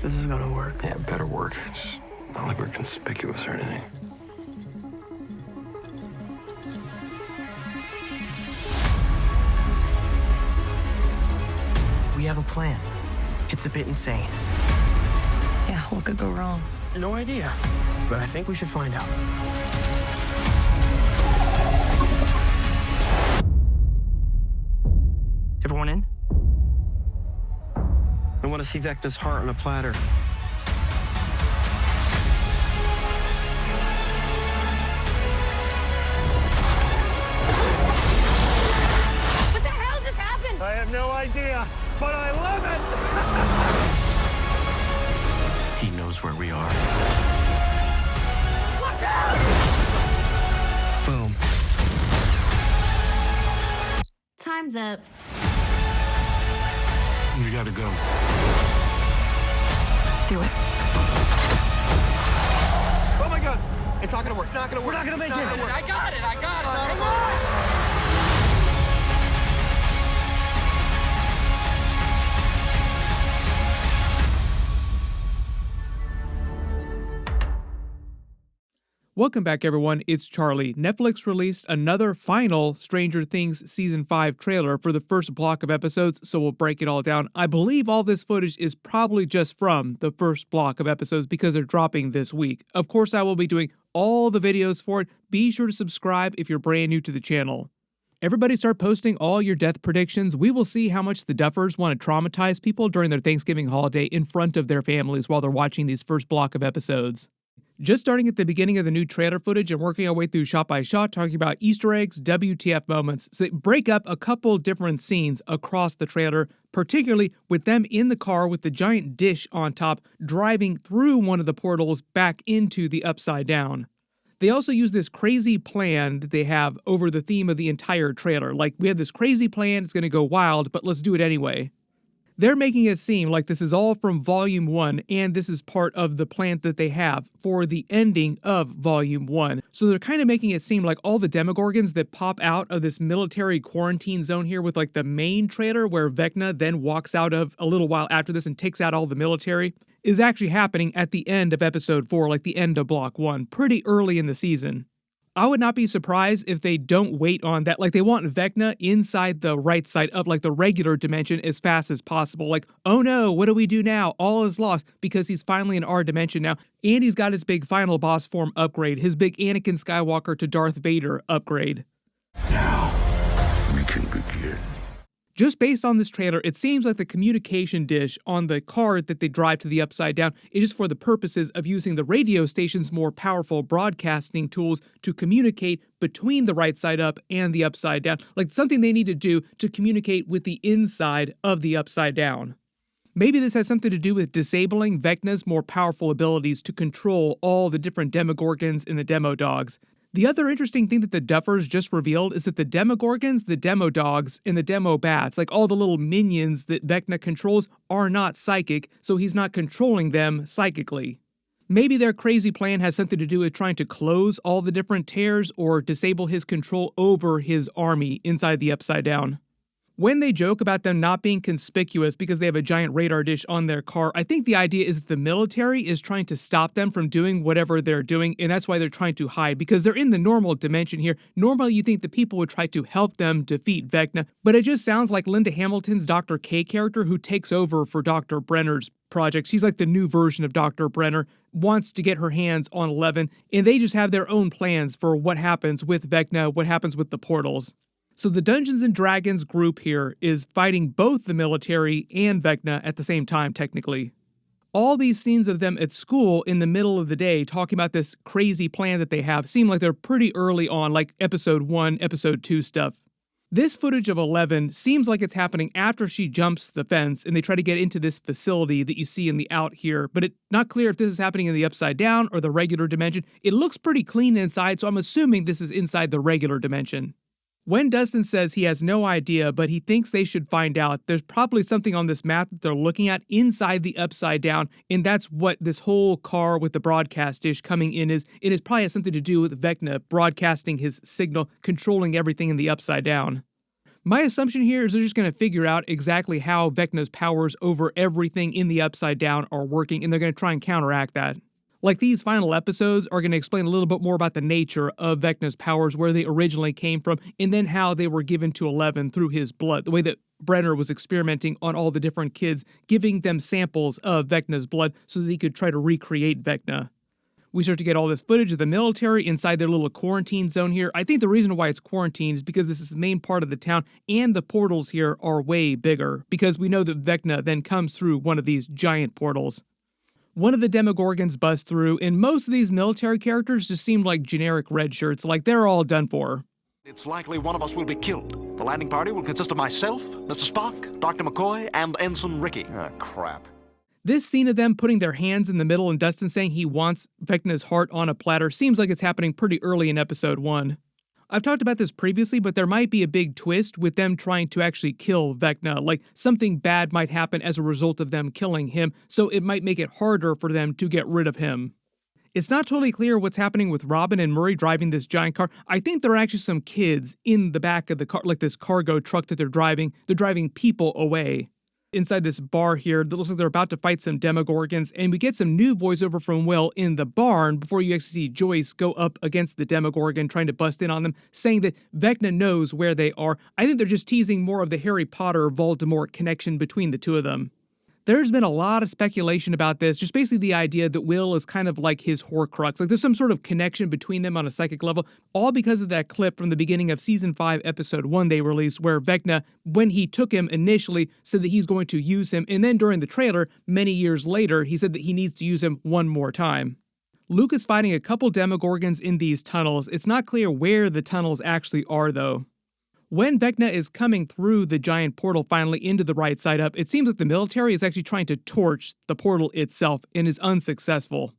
This is gonna work. Yeah, it better work. It's not like we're conspicuous or anything. We have a plan. It's a bit insane. Yeah, what could go wrong? No idea, but I think we should find out. Everyone in? I want to see Vecna's heart on a platter. What the hell just happened? I have no idea, but I love it! He knows where we are. Watch out! Boom. Time's up. We gotta go. Do it. Oh my God! It's not gonna work. It's not gonna work. We're not gonna make it. I got it. Hang on! Welcome back, everyone. It's Charlie. Netflix released another final Stranger Things Season 5 trailer for the first block of episodes, so we'll break it all down. I believe all this footage is probably just from the first block of episodes because they're dropping this week. Of course, I will be doing all the videos for it. Be sure to subscribe if you're brand new to the channel. Everybody start posting all your death predictions. We will see how much the Duffers want to traumatize people during their Thanksgiving holiday in front of their families while they're watching these first block of episodes. Just starting at the beginning of the new trailer footage and working our way through shot by shot, talking about Easter eggs, WTF moments. So they break up a couple different scenes across the trailer, particularly with them in the car with the giant dish on top, driving through one of the portals back into the Upside Down. They also use this crazy plan that they have over the theme of the entire trailer. Like, we have this crazy plan, it's going to go wild, but let's do it anyway. They're making it seem like this is all from Volume 1, and this is part of the plan that they have for the ending of Volume 1. So they're kind of making it seem like all the Demogorgons that pop out of this military quarantine zone here with like the main trailer where Vecna then walks out of a little while after this and takes out all the military is actually happening at the end of Episode 4, like the end of Block 1, pretty early in the season. I would not be surprised if they don't wait on that. Like, they want Vecna inside the right side up, like the regular dimension, as fast as possible. Like, oh no, what do we do now? All is lost because he's finally in our dimension now. And he's got his big final boss form upgrade, his big Anakin Skywalker to Darth Vader upgrade. Now, we can begin. Just based on this trailer, it seems like the communication dish on the car that they drive to the Upside Down is just for the purposes of using the radio station's more powerful broadcasting tools to communicate between the right side up and the Upside Down, like something they need to do to communicate with the inside of the Upside Down. Maybe this has something to do with disabling Vecna's more powerful abilities to control all the different Demogorgons and the Demodogs. The other interesting thing that the Duffers just revealed is that the Demogorgons, the Demodogs, and the Demobats, like all the little minions that Vecna controls, are not psychic, so he's not controlling them psychically. Maybe their crazy plan has something to do with trying to close all the different tears or disable his control over his army inside the Upside Down. When they joke about them not being conspicuous because they have a giant radar dish on their car, I think the idea is that the military is trying to stop them from doing whatever they're doing, and that's why they're trying to hide, because they're in the normal dimension here. Normally, you think the people would try to help them defeat Vecna, but it just sounds like Linda Hamilton's Dr. K character, who takes over for Dr. Brenner's project. She's like the new version of Dr. Brenner, wants to get her hands on 11, and they just have their own plans for what happens with Vecna, what happens with the portals. So the Dungeons & Dragons group here is fighting both the military and Vecna at the same time, technically. All these scenes of them at school in the middle of the day talking about this crazy plan that they have seem like they're pretty early on, like Episode 1, Episode 2 stuff. This footage of 11 seems like it's happening after she jumps the fence and they try to get into this facility that you see in the out here, but it's not clear if this is happening in the Upside Down or the regular dimension. It looks pretty clean inside, so I'm assuming this is inside the regular dimension. When Dustin says he has no idea, but he thinks they should find out, there's probably something on this map that they're looking at inside the Upside Down, and that's what this whole car with the broadcast dish coming in is. It is probably has something to do with Vecna broadcasting his signal, controlling everything in the Upside Down. My assumption here is they're just going to figure out exactly how Vecna's powers over everything in the Upside Down are working, and they're going to try and counteract that. Like, these final episodes are going to explain a little bit more about the nature of Vecna's powers, where they originally came from, and then how they were given to Eleven through his blood, the way that Brenner was experimenting on all the different kids, giving them samples of Vecna's blood so that he could try to recreate Vecna. We start to get all this footage of the military inside their little quarantine zone here. I think the reason why it's quarantined is because this is the main part of the town, and the portals here are way bigger, because we know that Vecna then comes through one of these giant portals. One of the Demogorgons busts through, and most of these military characters just seem like generic red shirts, like they're all done for. It's likely one of us will be killed. The landing party will consist of myself, Mr. Spock, Dr. McCoy, and Ensign Ricky. Ah, crap. This scene of them putting their hands in the middle and Dustin saying he wants Vecna's heart on a platter seems like it's happening pretty early in episode 1. I've talked about this previously, but there might be a big twist with them trying to actually kill Vecna, like something bad might happen as a result of them killing him, so it might make it harder for them to get rid of him. It's not totally clear what's happening with Robin and Murray driving this giant car. I think there are actually some kids in the back of the car, like this cargo truck that they're driving. They're driving people away. Inside this bar here that looks like they're about to fight some Demogorgons, and we get some new voiceover from Will in the barn before you actually see Joyce go up against the Demogorgon trying to bust in on them, saying that Vecna knows where they are. I think they're just teasing more of the Harry Potter-Voldemort connection between the two of them. There's been a lot of speculation about this, just basically the idea that Will is kind of like his Horcrux, like there's some sort of connection between them on a psychic level, all because of that clip from the beginning of Season 5, Episode 1 they released, where Vecna, when he took him initially, said that he's going to use him, and then during the trailer, many years later, he said that he needs to use him one more time. Luke is fighting a couple Demogorgons in these tunnels. It's not clear where the tunnels actually are, though. When Vecna is coming through the giant portal finally into the right side up, it seems like the military is actually trying to torch the portal itself and is unsuccessful.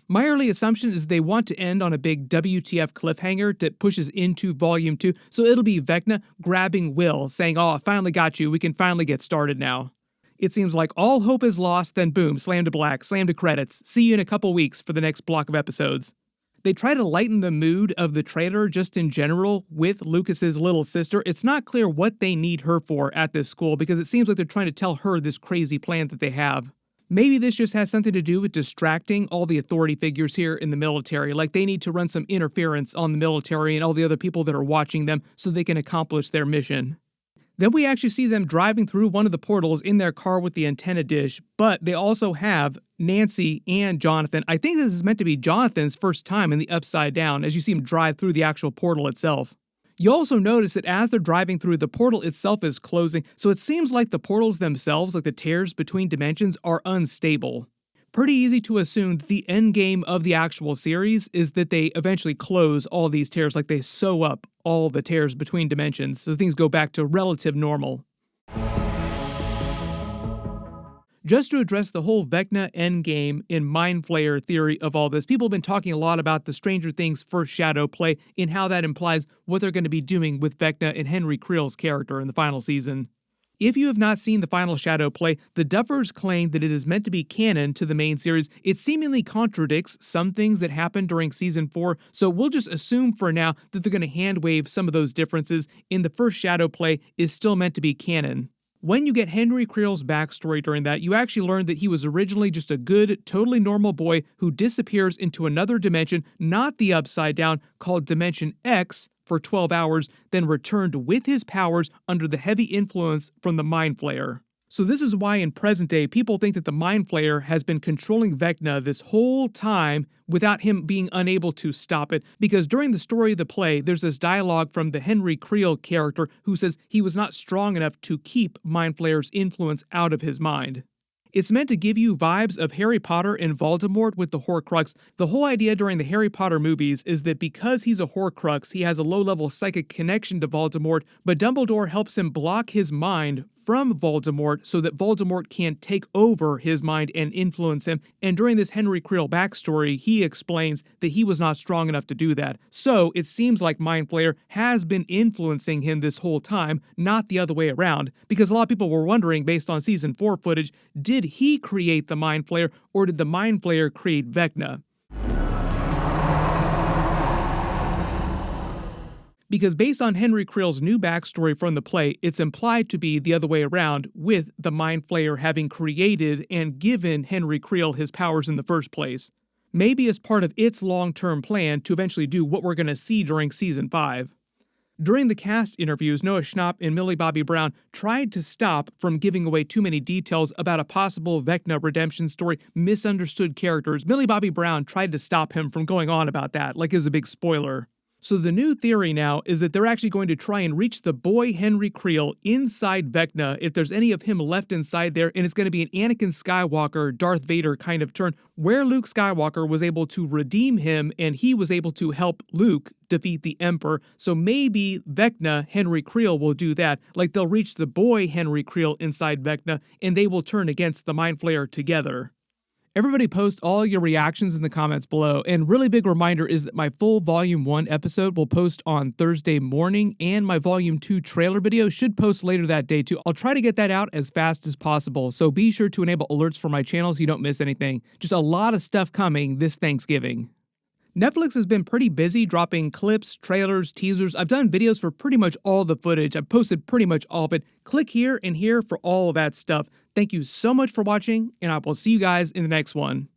My early assumption is they want to end on a big WTF cliffhanger that pushes into Volume 2, so it'll be Vecna grabbing Will, saying, "Oh, I finally got you, we can finally get started now." It seems like all hope is lost, then boom, slam to black, slam to credits. See you in a couple weeks for the next block of episodes. They try to lighten the mood of the trailer just in general with Lucas's little sister. It's not clear what they need her for at this school because it seems like they're trying to tell her this crazy plan that they have. Maybe this just has something to do with distracting all the authority figures here in the military, like they need to run some interference on the military and all the other people that are watching them so they can accomplish their mission. Then we actually see them driving through one of the portals in their car with the antenna dish, but they also have Nancy and Jonathan. I think this is meant to be Jonathan's first time in the Upside Down as you see him drive through the actual portal itself. You also notice that as they're driving through, the portal itself is closing, so it seems like the portals themselves, like the tears between dimensions, are unstable. Pretty easy to assume that the end game of the actual series is that they eventually close all these tears, like they sew up all the tears between dimensions so things go back to relative normal. Just to address the whole Vecna endgame and Mind Flayer theory of all this, people have been talking a lot about the Stranger Things first shadow play and how that implies what they're going to be doing with Vecna and Henry Creel's character in the final season. If you have not seen the final shadow play, the Duffers claim that it is meant to be canon to the main series. It seemingly contradicts some things that happened during Season 4, so we'll just assume for now that they're going to hand-wave some of those differences, and the first shadow play is still meant to be canon. When you get Henry Creel's backstory during that, you actually learn that he was originally just a good, totally normal boy who disappears into another dimension, not the Upside Down, called Dimension X, for 12 hours, then returned with his powers under the heavy influence from the Mind Flayer. So this is why in present day, people think that the Mind Flayer has been controlling Vecna this whole time without him being unable to stop it, because during the story of the play, there's this dialogue from the Henry Creel character who says he was not strong enough to keep Mind Flayer's influence out of his mind. It's meant to give you vibes of Harry Potter and Voldemort with the Horcrux. The whole idea during the Harry Potter movies is that because he's a Horcrux, he has a low-level psychic connection to Voldemort, but Dumbledore helps him block his mind from Voldemort so that Voldemort can't take over his mind and influence him. And during this Henry Creel backstory, he explains that he was not strong enough to do that. So it seems like Mind Flayer has been influencing him this whole time, not the other way around, because a lot of people were wondering, based on Season 4 footage, did he create the Mind Flayer or did the Mind Flayer create Vecna? Because based on Henry Creel's new backstory from the play, it's implied to be the other way around, with the Mind Flayer having created and given Henry Creel his powers in the first place. Maybe as part of its long-term plan to eventually do what we're going to see during Season 5. During the cast interviews, Noah Schnapp and Millie Bobby Brown tried to stop from giving away too many details about a possible Vecna redemption story, misunderstood characters. Millie Bobby Brown tried to stop him from going on about that, like it was a big spoiler. So the new theory now is that they're actually going to try and reach the boy Henry Creel inside Vecna, if there's any of him left inside there, and it's going to be an Anakin Skywalker, Darth Vader kind of turn, where Luke Skywalker was able to redeem him and he was able to help Luke defeat the Emperor. So maybe Vecna, Henry Creel, will do that. Like they'll reach the boy Henry Creel inside Vecna and they will turn against the Mind Flayer together. Everybody post all your reactions in the comments below, and really big reminder is that my full Volume 1 episode will post on Thursday morning, and my Volume 2 trailer video should post later that day too. I'll try to get that out as fast as possible, so be sure to enable alerts for my channel so you don't miss anything. Just a lot of stuff coming this Thanksgiving. Netflix has been pretty busy dropping clips, trailers, teasers. I've done videos for pretty much all the footage. I've posted pretty much all of it. Click here and here for all of that stuff. Thank you so much for watching, and I will see you guys in the next one.